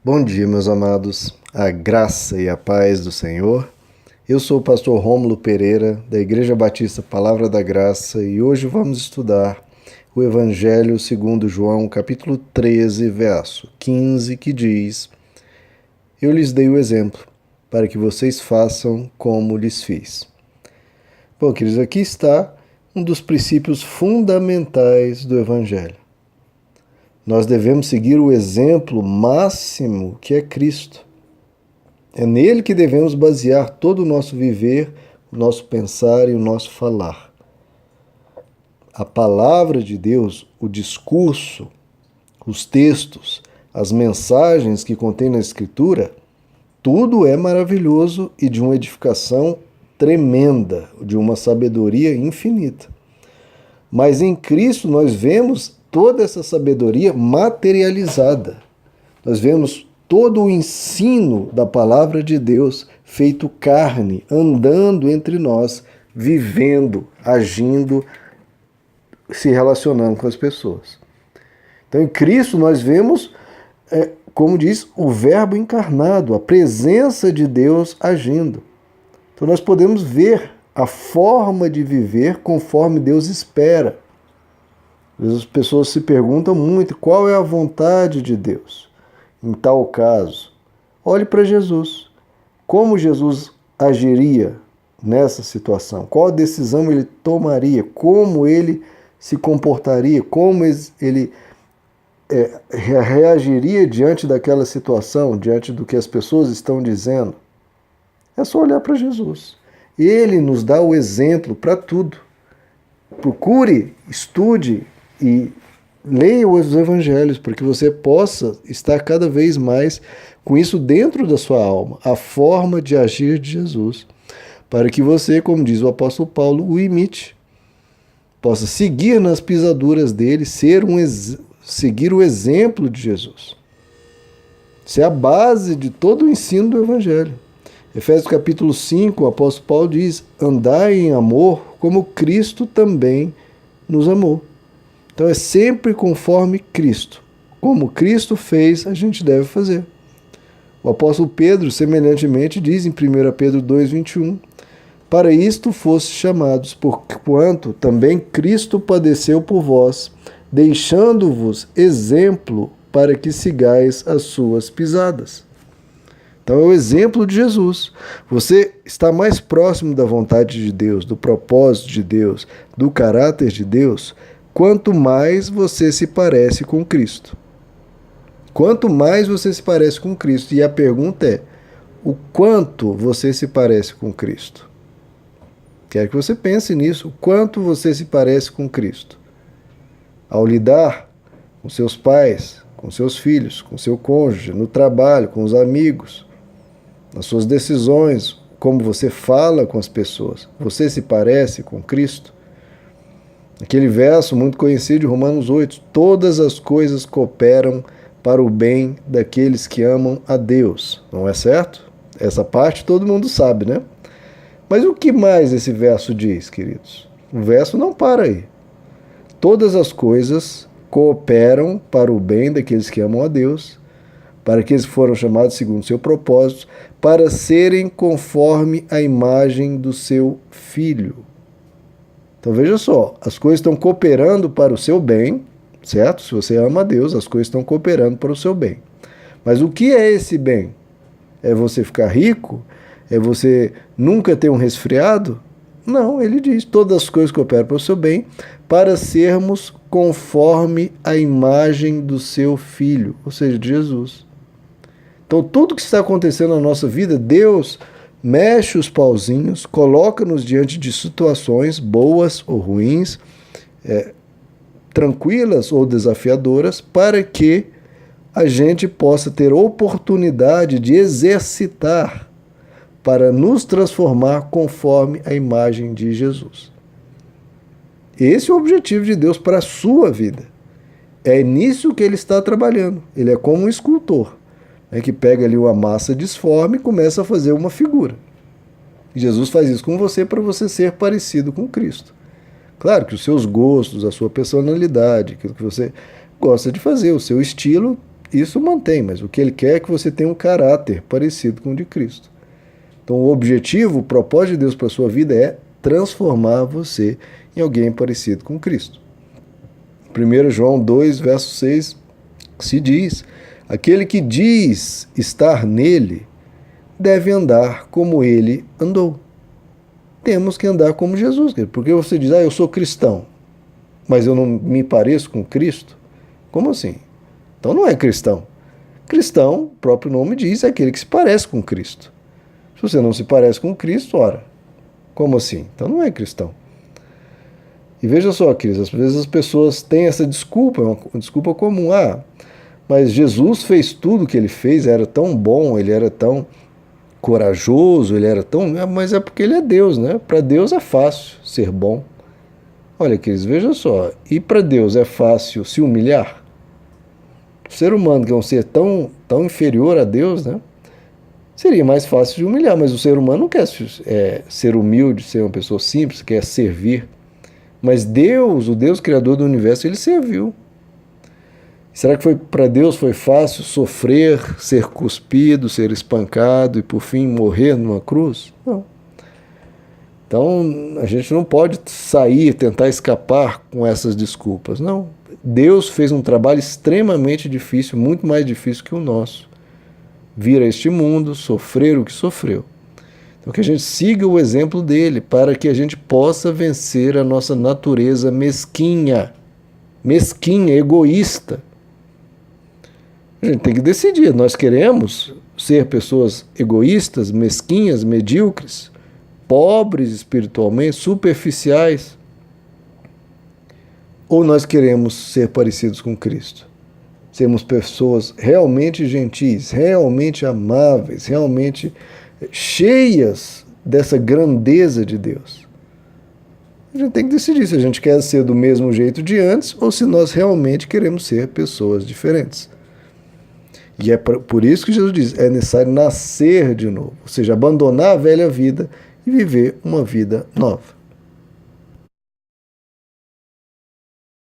Bom dia, meus amados, a graça e a paz do Senhor. Eu sou o pastor Rômulo Pereira, da Igreja Batista Palavra da Graça, e hoje vamos estudar o Evangelho segundo João, capítulo 13, verso 15, que diz: Eu lhes dei o exemplo, para que vocês façam como lhes fiz. Bom, queridos, aqui está um dos princípios fundamentais do Evangelho. Nós devemos seguir o exemplo máximo que é Cristo. É nele que devemos basear todo o nosso viver, o nosso pensar e o nosso falar. A palavra de Deus, o discurso, os textos, as mensagens que contém na Escritura, tudo é maravilhoso e de uma edificação tremenda, de uma sabedoria infinita. Mas em Cristo nós vemos toda essa sabedoria materializada. Nós vemos todo o ensino da palavra de Deus feito carne, andando entre nós, vivendo, agindo, se relacionando com as pessoas. Então, em Cristo nós vemos, como diz, o Verbo encarnado, a presença de Deus agindo. Então, nós podemos ver a forma de viver conforme Deus espera. As pessoas se perguntam muito qual é a vontade de Deus. Em tal caso, olhe para Jesus. Como Jesus agiria nessa situação? Qual decisão ele tomaria? Como ele se comportaria? Como ele reagiria diante daquela situação, diante do que as pessoas estão dizendo? É só olhar para Jesus. Ele nos dá o exemplo para tudo. Procure, estude e leia os evangelhos para que você possa estar cada vez mais com isso dentro da sua alma, a forma de agir de Jesus, para que você, como diz o apóstolo Paulo, o imite, possa seguir nas pisaduras dele, seguir o exemplo de Jesus. Isso é a base de todo o ensino do evangelho. Efésios capítulo 5, o apóstolo Paulo diz: andai em amor como Cristo também nos amou. Então é sempre conforme Cristo. Como Cristo fez, a gente deve fazer. O apóstolo Pedro, semelhantemente, diz em 1 Pedro 2,21: para isto fostes chamados, porquanto também Cristo padeceu por vós, deixando-vos exemplo para que sigais as suas pisadas. Então é o exemplo de Jesus. Você está mais próximo da vontade de Deus, do propósito de Deus, do caráter de Deus, quanto mais você se parece com Cristo. Quanto mais você se parece com Cristo. E a pergunta é, o quanto você se parece com Cristo? Quero que você pense nisso. O quanto você se parece com Cristo. Ao lidar com seus pais, com seus filhos, com seu cônjuge, no trabalho, com os amigos, nas suas decisões, como você fala com as pessoas. Você se parece com Cristo? Aquele verso muito conhecido de Romanos 8, todas as coisas cooperam para o bem daqueles que amam a Deus. Não é certo? Essa parte todo mundo sabe, né? Mas o que mais esse verso diz, queridos? O verso não para aí. Todas as coisas cooperam para o bem daqueles que amam a Deus, para aqueles que foram chamados segundo o seu propósito, para serem conforme a imagem do seu Filho. Então veja só, as coisas estão cooperando para o seu bem, certo? Se você ama a Deus, as coisas estão cooperando para o seu bem. Mas o que é esse bem? É você ficar rico? É você nunca ter um resfriado? Não, ele diz, todas as coisas cooperam para o seu bem, para sermos conforme a imagem do seu Filho, ou seja, de Jesus. Então tudo que está acontecendo na nossa vida, Deus mexe os pauzinhos, coloca-nos diante de situações boas ou ruins, tranquilas ou desafiadoras, para que a gente possa ter oportunidade de exercitar para nos transformar conforme a imagem de Jesus. Esse é o objetivo de Deus para a sua vida. É nisso que ele está trabalhando. Ele é como um escultor, que pega ali uma massa disforme e começa a fazer uma figura. E Jesus faz isso com você para você ser parecido com Cristo. Claro que os seus gostos, a sua personalidade, aquilo que você gosta de fazer, o seu estilo, isso mantém, mas o que ele quer é que você tenha um caráter parecido com o de Cristo. Então o objetivo, o propósito de Deus para a sua vida é transformar você em alguém parecido com Cristo. 1 João 2, verso 6, se diz: aquele que diz estar nele deve andar como ele andou. Temos que andar como Jesus, porque você diz, eu sou cristão, mas eu não me pareço com Cristo? Como assim? Então não é cristão. Cristão, o próprio nome diz, é aquele que se parece com Cristo. Se você não se parece com Cristo, ora, como assim? Então não é cristão. E veja só, queridos, às vezes as pessoas têm essa desculpa, é uma desculpa comum. Mas Jesus fez tudo o que ele fez, era tão bom, ele era tão corajoso, ele era tão... Mas é porque ele é Deus, né? Para Deus é fácil ser bom. Olha, queridos, veja só, e para Deus é fácil se humilhar? O ser humano, que é um ser tão inferior a Deus, né? Seria mais fácil de humilhar, mas o ser humano não quer ser humilde, ser uma pessoa simples, quer servir. Mas Deus, o Deus criador do universo, ele serviu. Será que para Deus foi fácil sofrer, ser cuspido, ser espancado e por fim morrer numa cruz? Não. Então a gente não pode sair, tentar escapar com essas desculpas. Não. Deus fez um trabalho extremamente difícil, muito mais difícil que o nosso. Vir a este mundo, sofrer o que sofreu. Então que a gente siga o exemplo dele para que a gente possa vencer a nossa natureza mesquinha, egoísta. A gente tem que decidir, nós queremos ser pessoas egoístas, mesquinhas, medíocres, pobres espiritualmente, superficiais, ou nós queremos ser parecidos com Cristo? Sermos pessoas realmente gentis, realmente amáveis, realmente cheias dessa grandeza de Deus. A gente tem que decidir se a gente quer ser do mesmo jeito de antes ou se nós realmente queremos ser pessoas diferentes. E é por isso que Jesus diz, é necessário nascer de novo, ou seja, abandonar a velha vida e viver uma vida nova.